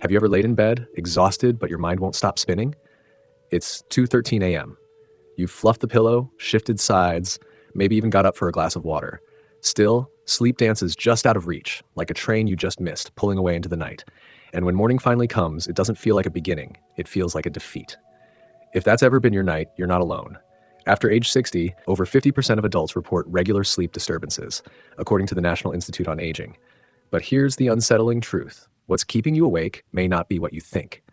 Have you ever laid in bed, exhausted, but your mind won't stop spinning? It's 2:13 a.m. You've fluffed the pillow, shifted sides, maybe even got up for a glass of water. Still, sleep dances just out of reach, like a train you just missed, pulling away into the night. And when morning finally comes, it doesn't feel like a beginning, it feels like a defeat. If that's ever been your night, you're not alone. After age 60, over 50% of adults report regular sleep disturbances, according to the National Institute on Aging. But here's the unsettling truth. What's keeping you awake may not be what you think.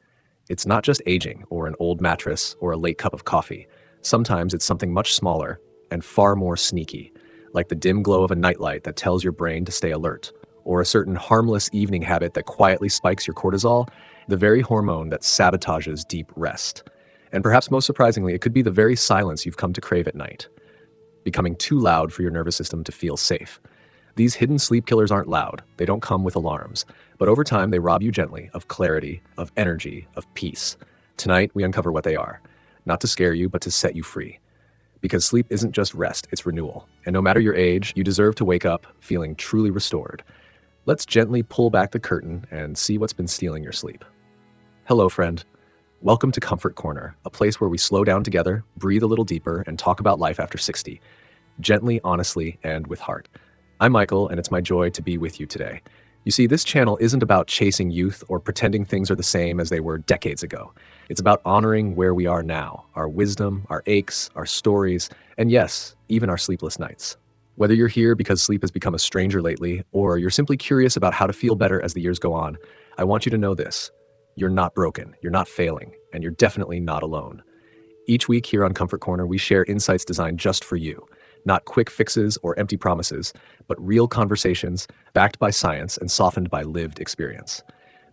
It's not just aging, or an old mattress, or a late cup of coffee. Sometimes it's something much smaller and far more sneaky, like the dim glow of a nightlight that tells your brain to stay alert, or a certain harmless evening habit that quietly spikes your cortisol, the very hormone that sabotages deep rest. And perhaps most surprisingly, it could be the very silence you've come to crave at night, becoming too loud for your nervous system to feel safe. These hidden sleep killers aren't loud, they don't come with alarms, but over time they rob you gently of clarity, of energy, of peace. Tonight, we uncover what they are, not to scare you, but to set you free. Because sleep isn't just rest, it's renewal. And no matter your age, you deserve to wake up feeling truly restored. Let's gently pull back the curtain and see what's been stealing your sleep. Hello, friend. Welcome to Comfort Corner, a place where we slow down together, breathe a little deeper, and talk about life after 60. Gently, honestly, and with heart. I'm Michael, and it's my joy to be with you today. You see, this channel isn't about chasing youth or pretending things are the same as they were decades ago. It's about honoring where we are now, our wisdom, our aches, our stories, and yes, even our sleepless nights. Whether you're here because sleep has become a stranger lately, or you're simply curious about how to feel better as the years go on, I want you to know this. You're not broken, you're not failing, and you're definitely not alone. Each week here on Comfort Corner, we share insights designed just for you. Not quick fixes or empty promises, but real conversations backed by science and softened by lived experience.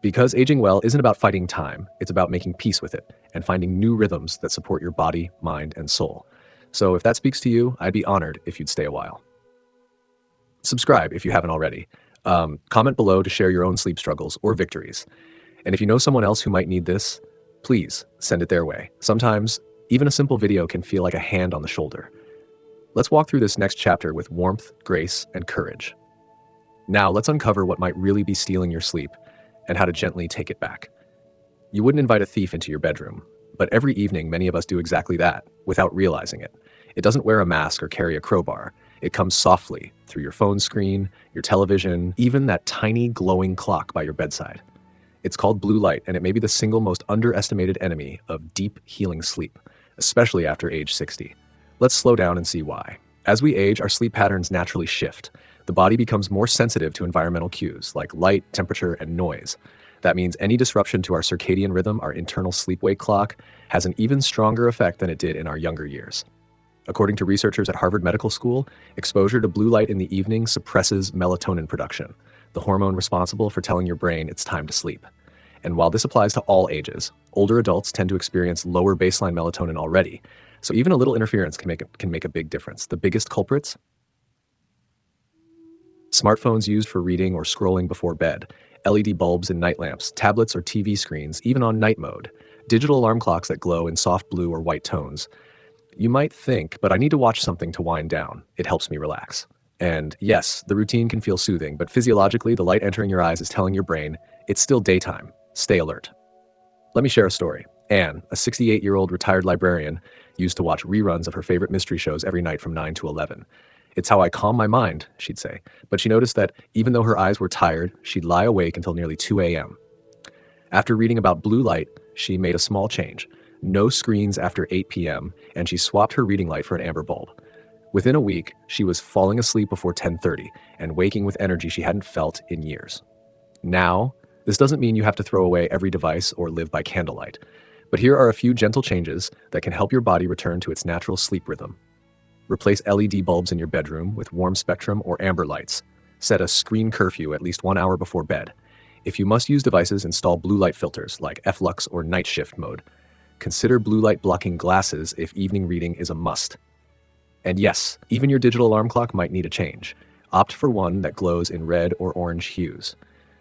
Because aging well isn't about fighting time, it's about making peace with it and finding new rhythms that support your body, mind, and soul. So if that speaks to you, I'd be honored if you'd stay a while. Subscribe if you haven't already. Comment below to share your own sleep struggles or victories. And if you know someone else who might need this, please send it their way. Sometimes, even a simple video can feel like a hand on the shoulder. Let's walk through this next chapter with warmth, grace, and courage. Now, let's uncover what might really be stealing your sleep and how to gently take it back. You wouldn't invite a thief into your bedroom, but every evening many of us do exactly that without realizing it. It doesn't wear a mask or carry a crowbar. It comes softly through your phone screen, your television, even that tiny glowing clock by your bedside. It's called blue light, and it may be the single most underestimated enemy of deep healing sleep, especially after age 60. Let's slow down and see why. As we age, our sleep patterns naturally shift. The body becomes more sensitive to environmental cues like light, temperature, and noise. That means any disruption to our circadian rhythm, our internal sleep-wake clock, has an even stronger effect than it did in our younger years. According to researchers at Harvard Medical School, exposure to blue light in the evening suppresses melatonin production, the hormone responsible for telling your brain it's time to sleep. And while this applies to all ages, older adults tend to experience lower baseline melatonin already, so even a little interference can make a big difference. The biggest culprits? Smartphones used for reading or scrolling before bed, LED bulbs in night lamps, tablets or TV screens, even on night mode, digital alarm clocks that glow in soft blue or white tones. You might think, but I need to watch something to wind down. It helps me relax. And yes, the routine can feel soothing, but physiologically, the light entering your eyes is telling your brain, it's still daytime. Stay alert. Let me share a story. Anne, a 68-year-old retired librarian, used to watch reruns of her favorite mystery shows every night from 9 to 11. It's how I calm my mind, she'd say. But she noticed that even though her eyes were tired, she'd lie awake until nearly 2 a.m. After reading about blue light, she made a small change. No screens after 8 p.m., and she swapped her reading light for an amber bulb. Within a week, she was falling asleep before 10:30 and waking with energy she hadn't felt in years. Now, this doesn't mean you have to throw away every device or live by candlelight. But here are a few gentle changes that can help your body return to its natural sleep rhythm. Replace LED bulbs in your bedroom with warm spectrum or amber lights. Set a screen curfew at least 1 hour before bed. If you must use devices, install blue light filters like F-Lux or night shift mode. Consider blue light blocking glasses if evening reading is a must. And yes, even your digital alarm clock might need a change. Opt for one that glows in red or orange hues.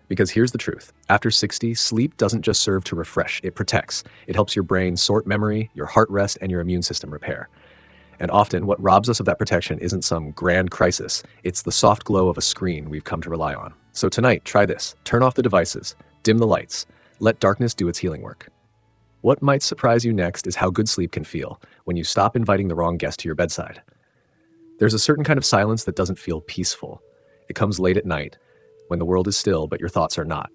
Because here's the truth. After 60, sleep doesn't just serve to refresh, it protects. It helps your brain sort memory, your heart rest, and your immune system repair. And often, what robs us of that protection isn't some grand crisis. It's the soft glow of a screen we've come to rely on. So tonight, try this. Turn off the devices, dim the lights, Let darkness do its healing work. What might surprise you next is how good sleep can feel when you stop inviting the wrong guest to your bedside. There's a certain kind of silence that doesn't feel peaceful. It comes late at night, when the world is still but your thoughts are not.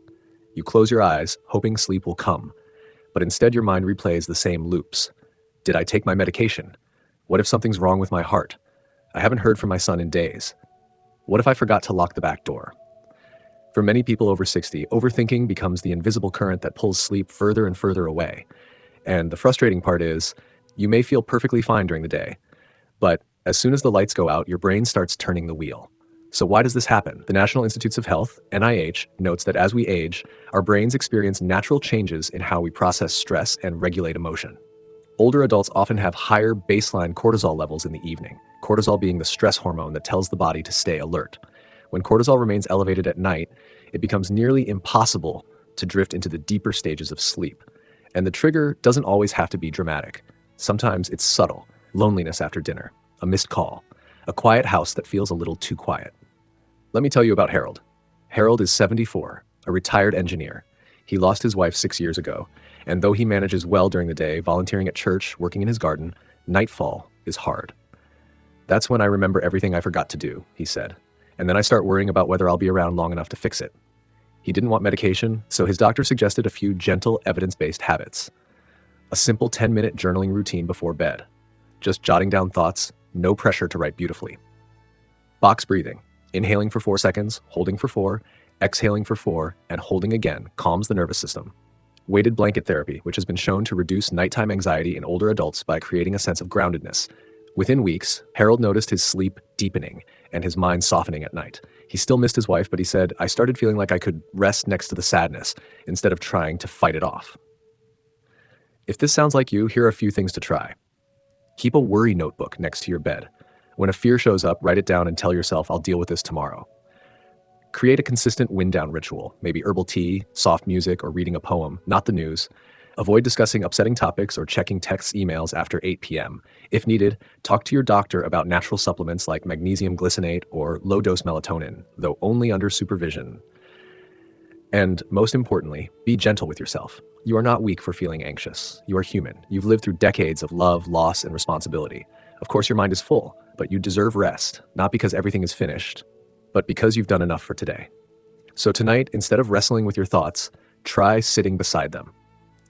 You close your eyes, hoping sleep will come, but instead your mind replays the same loops. Did I take my medication? What if something's wrong with my heart? I haven't heard from my son in days. What if I forgot to lock the back door? For many people over 60, overthinking becomes the invisible current that pulls sleep further and further away. And the frustrating part is, you may feel perfectly fine during the day, but as soon as the lights go out, your brain starts turning the wheel. So why does this happen? The National Institutes of Health, NIH, notes that as we age, our brains experience natural changes in how we process stress and regulate emotion. Older adults often have higher baseline cortisol levels in the evening, cortisol being the stress hormone that tells the body to stay alert. When cortisol remains elevated at night, it becomes nearly impossible to drift into the deeper stages of sleep. And the trigger doesn't always have to be dramatic. Sometimes it's subtle: loneliness after dinner, a missed call, a quiet house that feels a little too quiet. Let me tell you about Harold. Harold is 74, a retired engineer. He lost his wife 6 years ago, and though he manages well during the day, volunteering at church, working in his garden, nightfall is hard. That's when I remember everything I forgot to do, he said, and then I start worrying about whether I'll be around long enough to fix it. He didn't want medication, so his doctor suggested a few gentle, evidence-based habits. A simple 10-minute journaling routine before bed. Just jotting down thoughts, no pressure to write beautifully. Box breathing. Inhaling for 4 seconds, holding for 4, exhaling for 4, and holding again calms the nervous system. Weighted blanket therapy, which has been shown to reduce nighttime anxiety in older adults by creating a sense of groundedness. Within weeks, Harold noticed his sleep deepening and his mind softening at night. He still missed his wife, but he said, "I started feeling like I could rest next to the sadness instead of trying to fight it off." If this sounds like you, here are a few things to try. Keep a worry notebook next to your bed. When a fear shows up, write it down and tell yourself, "I'll deal with this tomorrow." Create a consistent wind-down ritual, maybe herbal tea, soft music, or reading a poem, not the news. Avoid discussing upsetting topics or checking texts, emails after 8 p.m. If needed, talk to your doctor about natural supplements like magnesium glycinate or low-dose melatonin, though only under supervision. And most importantly, be gentle with yourself. You are not weak for feeling anxious. You are human. You've lived through decades of love, loss, and responsibility. Of course, your mind is full, but you deserve rest, not because everything is finished, but because you've done enough for today. So tonight, instead of wrestling with your thoughts, try sitting beside them,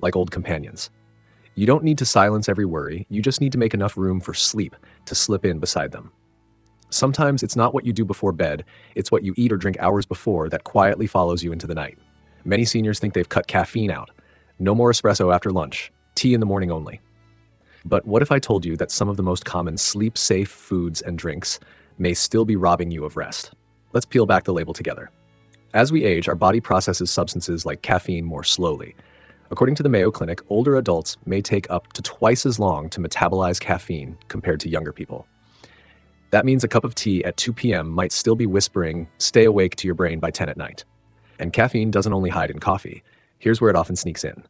like old companions. You don't need to silence every worry, you just need to make enough room for sleep to slip in beside them. Sometimes it's not what you do before bed, it's what you eat or drink hours before that quietly follows you into the night. Many seniors think they've cut caffeine out. No more espresso after lunch, tea in the morning only. But what if I told you that some of the most common sleep-safe foods and drinks may still be robbing you of rest? Let's peel back the label together. As we age, our body processes substances like caffeine more slowly. According to the Mayo Clinic, older adults may take up to twice as long to metabolize caffeine compared to younger people. That means a cup of tea at 2 p.m. might still be whispering, "Stay awake," to your brain by 10 at night. And caffeine doesn't only hide in coffee. Here's where it often sneaks in.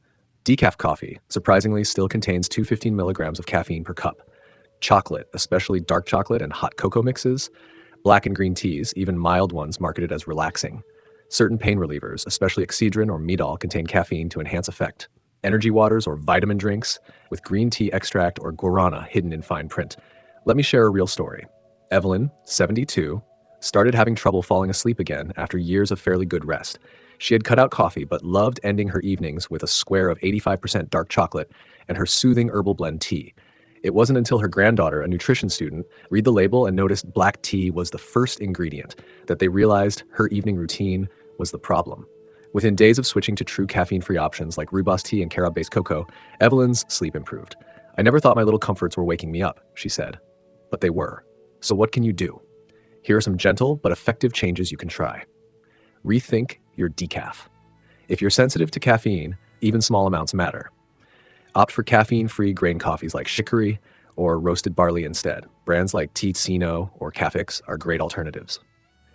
Decaf coffee, surprisingly, still contains 215 milligrams of caffeine per cup. Chocolate, especially dark chocolate and hot cocoa mixes. Black and green teas, even mild ones marketed as relaxing. Certain pain relievers, especially Excedrin or Midol, contain caffeine to enhance effect. Energy waters or vitamin drinks with green tea extract or guarana hidden in fine print. Let me share a real story. Evelyn, 72, started having trouble falling asleep again after years of fairly good rest. She had cut out coffee but loved ending her evenings with a square of 85% dark chocolate and her soothing herbal blend tea. It wasn't until her granddaughter, a nutrition student, read the label and noticed black tea was the first ingredient that they realized her evening routine was the problem. Within days of switching to true caffeine-free options like rooibos tea and carob-based cocoa, Evelyn's sleep improved. "I never thought my little comforts were waking me up," she said. But they were. So what can you do? Here are some gentle but effective changes you can try. Rethink your decaf. If you're sensitive to caffeine, even small amounts matter. Opt for caffeine-free grain coffees like chicory or roasted barley instead. Brands like Ticino or Cafix are great alternatives.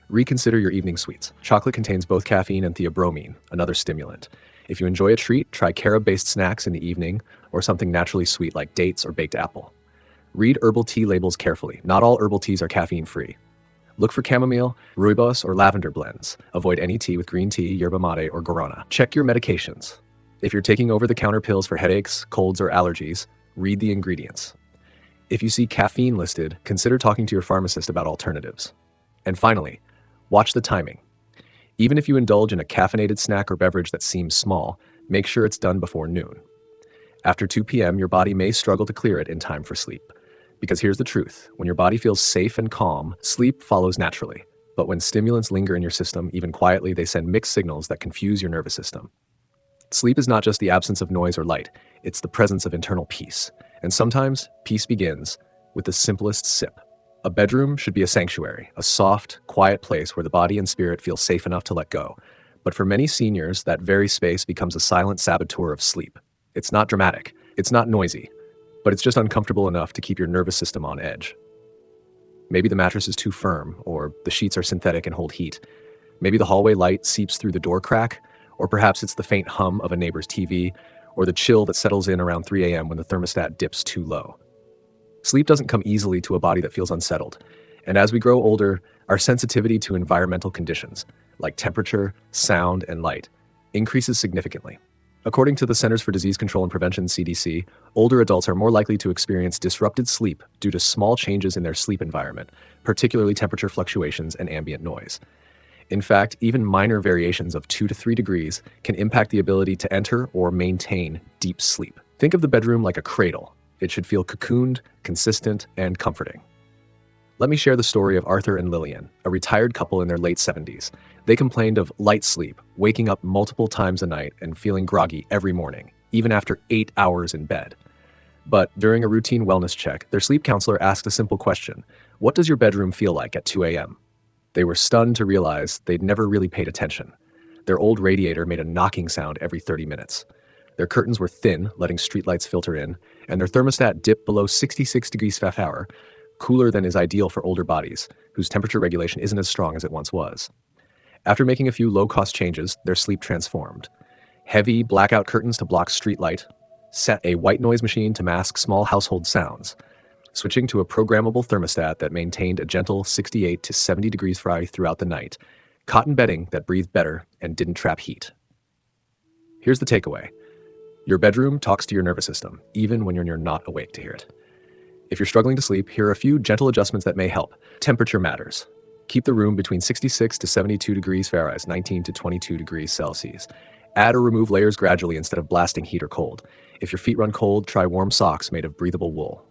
Reconsider your evening sweets. Chocolate contains both caffeine and theobromine, another stimulant. If you enjoy a treat, try carob-based snacks in the evening or something naturally sweet like dates or baked apple. Read herbal tea labels carefully. Not all herbal teas are caffeine-free. Look for chamomile, rooibos, or lavender blends. Avoid any tea with green tea, yerba mate, or guarana. Check your medications. If you're taking over-the-counter pills for headaches, colds, or allergies, read the ingredients. If you see caffeine listed, consider talking to your pharmacist about alternatives. And finally, watch the timing. Even if you indulge in a caffeinated snack or beverage that seems small, make sure it's done before noon. After 2 p.m., your body may struggle to clear it in time for sleep. Because here's the truth, when your body feels safe and calm, sleep follows naturally. But when stimulants linger in your system, even quietly, they send mixed signals that confuse your nervous system. Sleep is not just the absence of noise or light, it's the presence of internal peace. And sometimes, peace begins with the simplest sip. A bedroom should be a sanctuary, a soft, quiet place where the body and spirit feel safe enough to let go. But for many seniors, that very space becomes a silent saboteur of sleep. It's not dramatic, it's not noisy, but it's just uncomfortable enough to keep your nervous system on edge. Maybe the mattress is too firm, or the sheets are synthetic and hold heat. Maybe the hallway light seeps through the door crack, or perhaps it's the faint hum of a neighbor's TV, or the chill that settles in around 3 a.m. when the thermostat dips too low. Sleep doesn't come easily to a body that feels unsettled, and as we grow older, our sensitivity to environmental conditions, like temperature, sound, and light, increases significantly. According to the Centers for Disease Control and Prevention (CDC), older adults are more likely to experience disrupted sleep due to small changes in their sleep environment, particularly temperature fluctuations and ambient noise. In fact, even minor variations of 2 to 3 degrees can impact the ability to enter or maintain deep sleep. Think of the bedroom like a cradle. It should feel cocooned, consistent, and comforting. Let me share the story of Arthur and Lillian, a retired couple in their late 70s. They complained of light sleep, waking up multiple times a night and feeling groggy every morning, even after 8 hours in bed. But during a routine wellness check, their sleep counselor asked a simple question: "What does your bedroom feel like at 2 a.m.?" They were stunned to realize they'd never really paid attention. Their old radiator made a knocking sound every 30 minutes. Their curtains were thin, letting streetlights filter in, and their thermostat dipped below 66 degrees Fahrenheit, cooler than is ideal for older bodies, whose temperature regulation isn't as strong as it once was. After making a few low-cost changes, their sleep transformed. Heavy, blackout curtains to block street light, set a white noise machine to mask small household sounds, switching to a programmable thermostat that maintained a gentle 68 to 70 degrees Fahrenheit throughout the night, cotton bedding that breathed better and didn't trap heat. Here's the takeaway. Your bedroom talks to your nervous system, even when you're not awake to hear it. If you're struggling to sleep, here are a few gentle adjustments that may help. Temperature matters. Keep the room between 66 to 72 degrees Fahrenheit, 19 to 22 degrees Celsius. Add or remove layers gradually instead of blasting heat or cold. If your feet run cold, try warm socks made of breathable wool.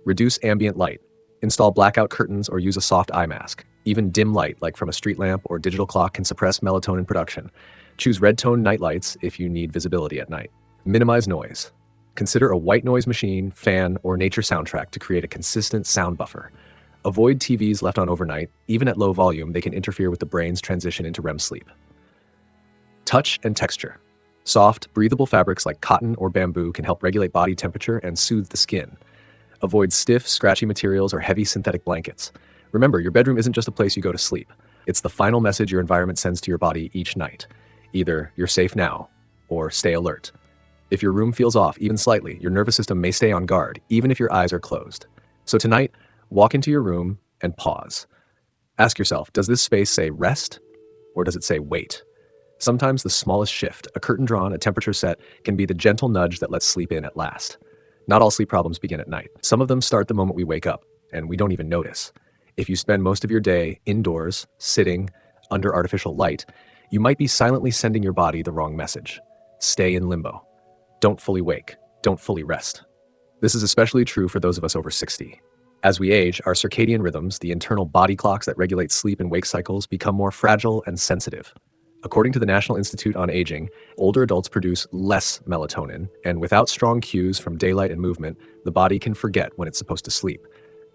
Reduce ambient light. Install blackout curtains or use a soft eye mask. Even dim light, like from a street lamp or digital clock, can suppress melatonin production. Choose red-tone night lights if you need visibility at night. Minimize noise. Consider a white noise machine, fan, or nature soundtrack to create a consistent sound buffer. Avoid TVs left on overnight. Even at low volume, they can interfere with the brain's transition into REM sleep. Touch and texture. Soft, breathable fabrics like cotton or bamboo can help regulate body temperature and soothe the skin. Avoid stiff, scratchy materials or heavy synthetic blankets. Remember, your bedroom isn't just a place you go to sleep. It's the final message your environment sends to your body each night. Either you're safe now, or stay alert. If your room feels off even slightly, your nervous system may stay on guard, even if your eyes are closed. So tonight, walk into your room and pause. Ask yourself, does this space say rest, or does it say wait? Sometimes the smallest shift, a curtain drawn, a temperature set, can be the gentle nudge that lets sleep in at last. Not all sleep problems begin at night. Some of them start the moment we wake up, and we don't even notice. If you spend most of your day indoors, sitting, under artificial light, you might be silently sending your body the wrong message. Stay in limbo. Don't fully wake. Don't fully rest. This is especially true for those of us over 60. As we age, our circadian rhythms, the internal body clocks that regulate sleep and wake cycles, become more fragile and sensitive. According to the National Institute on Aging, older adults produce less melatonin, and without strong cues from daylight and movement, the body can forget when it's supposed to sleep.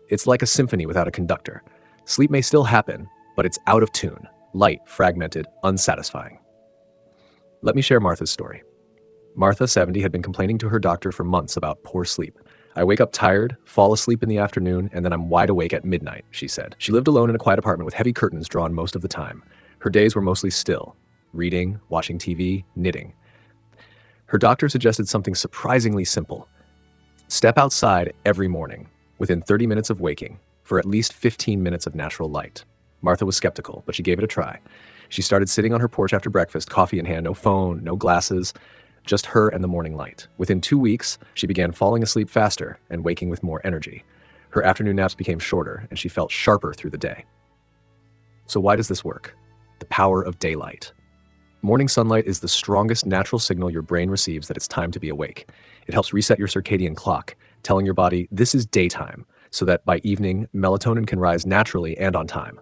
It's like a symphony without a conductor. Sleep may still happen, but it's out of tune, light, fragmented, unsatisfying. Let me share Martha's story. Martha, 70, had been complaining to her doctor for months about poor sleep. "I wake up tired, fall asleep in the afternoon, and then I'm wide awake at midnight," she said. She lived alone in a quiet apartment with heavy curtains drawn most of the time. Her days were mostly still, reading, watching TV, knitting. Her doctor suggested something surprisingly simple. Step outside every morning, within 30 minutes of waking, for at least 15 minutes of natural light. Martha was skeptical, but she gave it a try. She started sitting on her porch after breakfast, coffee in hand, no phone, no glasses. just her and the morning light. Within 2 weeks, she began falling asleep faster and waking with more energy. Her afternoon naps became shorter, and she felt sharper through the day. So why does this work? The power of daylight. Morning sunlight is the strongest natural signal your brain receives that it's time to be awake. It helps reset your circadian clock, telling your body this is daytime, so that by evening, melatonin can rise naturally and on time.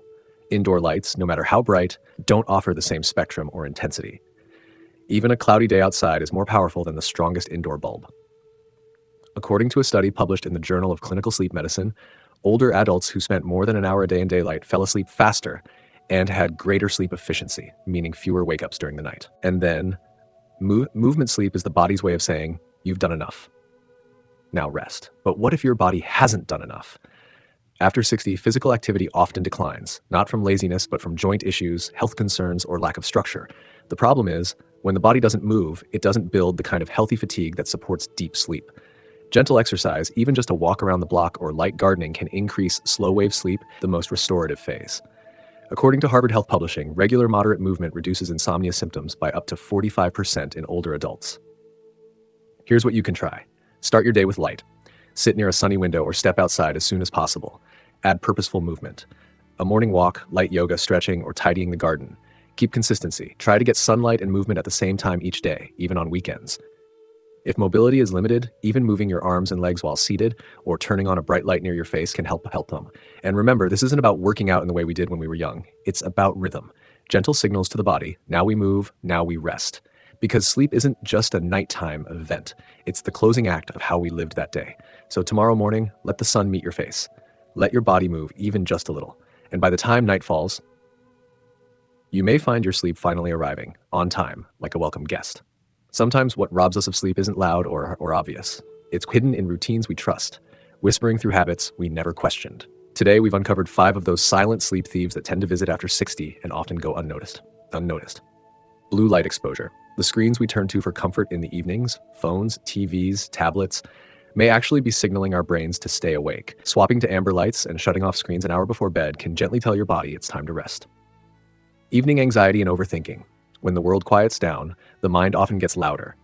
Indoor lights, no matter how bright, don't offer the same spectrum or intensity. Even a cloudy day outside is more powerful than the strongest indoor bulb. According to a study published in the Journal of Clinical Sleep Medicine, older adults who spent more than an hour a day in daylight fell asleep faster and had greater sleep efficiency, meaning fewer wake-ups during the night. And then, movement sleep is the body's way of saying, you've done enough. Now rest. But what if your body hasn't done enough? After 60, physical activity often declines, not from laziness, but from joint issues, health concerns, or lack of structure. The problem is, when the body doesn't move, it doesn't build the kind of healthy fatigue that supports deep sleep. Gentle exercise, even just a walk around the block or light gardening, can increase slow-wave sleep, the most restorative phase. According to Harvard Health Publishing, regular moderate movement reduces insomnia symptoms by up to 45% in older adults. Here's what you can try. Start your day with light. Sit near a sunny window or step outside as soon as possible. Add purposeful movement. A morning walk, light yoga, stretching, or tidying the garden. Keep consistency. Try to get sunlight and movement at the same time each day, even on weekends. If mobility is limited, even moving your arms and legs while seated or turning on a bright light near your face can help them. And remember, this isn't about working out in the way we did when we were young. It's about rhythm. Gentle signals to the body. Now we move, now we rest. Because sleep isn't just a nighttime event. It's the closing act of how we lived that day. So tomorrow morning, let the sun meet your face. Let your body move even just a little. And by the time night falls, you may find your sleep finally arriving, on time, like a welcome guest. Sometimes what robs us of sleep isn't loud or obvious. It's hidden in routines we trust, whispering through habits we never questioned. Today, we've uncovered 5 of those silent sleep thieves that tend to visit after 60 and often go unnoticed. Blue light exposure. The screens we turn to for comfort in the evenings, phones, TVs, tablets, may actually be signaling our brains to stay awake. Swapping to amber lights and shutting off screens an hour before bed can gently tell your body it's time to rest. Evening anxiety and overthinking. When the world quiets down, the mind often gets louder.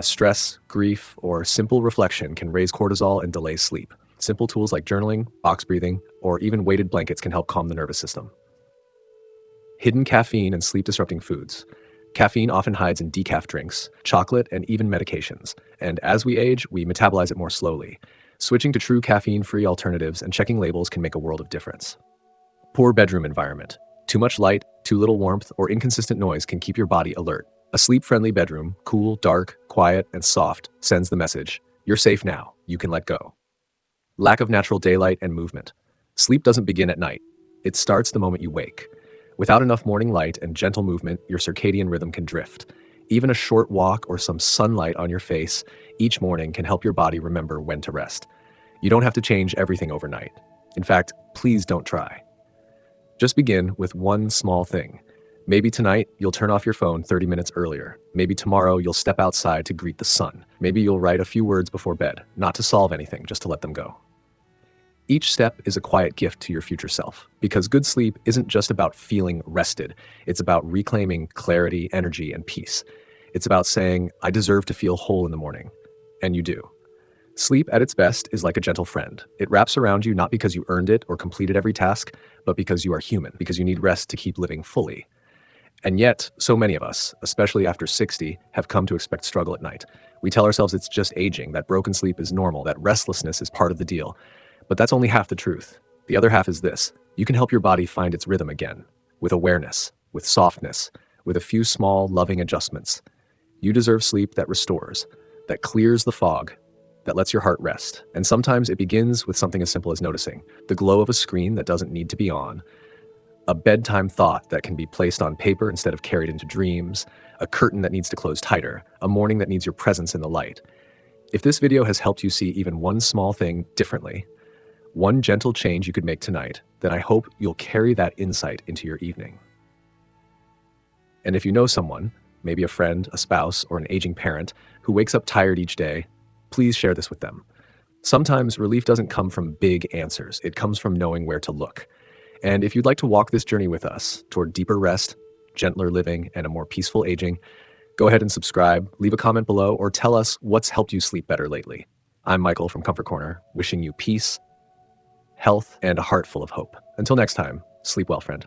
Stress, grief, or simple reflection can raise cortisol and delay sleep. Simple tools like journaling, box breathing, or even weighted blankets can help calm the nervous system. Hidden caffeine and sleep-disrupting foods. Caffeine often hides in decaf drinks, chocolate, and even medications. And as we age, we metabolize it more slowly. Switching to true caffeine-free alternatives and checking labels can make a world of difference. Poor bedroom environment. Too much light, too little warmth, or inconsistent noise can keep your body alert. A sleep-friendly bedroom, cool, dark, quiet, and soft, sends the message, you're safe now, you can let go. Lack of natural daylight and movement. Sleep doesn't begin at night. It starts the moment you wake. Without enough morning light and gentle movement, your circadian rhythm can drift. Even a short walk or some sunlight on your face each morning can help your body remember when to rest. You don't have to change everything overnight. In fact, please don't try. Just begin with one small thing. Maybe tonight, you'll turn off your phone 30 minutes earlier. Maybe tomorrow, you'll step outside to greet the sun. Maybe you'll write a few words before bed, not to solve anything, just to let them go. Each step is a quiet gift to your future self, because good sleep isn't just about feeling rested. It's about reclaiming clarity, energy, and peace. It's about saying, I deserve to feel whole in the morning. And you do. Sleep at its best is like a gentle friend. It wraps around you not because you earned it or completed every task, but because you are human, because you need rest to keep living fully. And yet, so many of us, especially after 60, have come to expect struggle at night. We tell ourselves it's just aging, that broken sleep is normal, that restlessness is part of the deal. But that's only half the truth. The other half is this. You can help your body find its rhythm again, with awareness, with softness, with a few small, loving adjustments. You deserve sleep that restores, that clears the fog, that lets your heart rest. And sometimes it begins with something as simple as noticing the glow of a screen that doesn't need to be on, a bedtime thought that can be placed on paper instead of carried into dreams, a curtain that needs to close tighter, a morning that needs your presence in the light. If this video has helped you see even one small thing differently, one gentle change you could make tonight, then I hope you'll carry that insight into your evening. And if you know someone, maybe a friend, a spouse, or an aging parent, who wakes up tired each day, please share this with them. Sometimes relief doesn't come from big answers. It comes from knowing where to look. And if you'd like to walk this journey with us toward deeper rest, gentler living, and a more peaceful aging, Go ahead and subscribe, leave a comment below, or tell us what's helped you sleep better lately. I'm Michael from Comfort Corner, wishing you peace, health, and a heart full of hope. Until next time, sleep well, friend.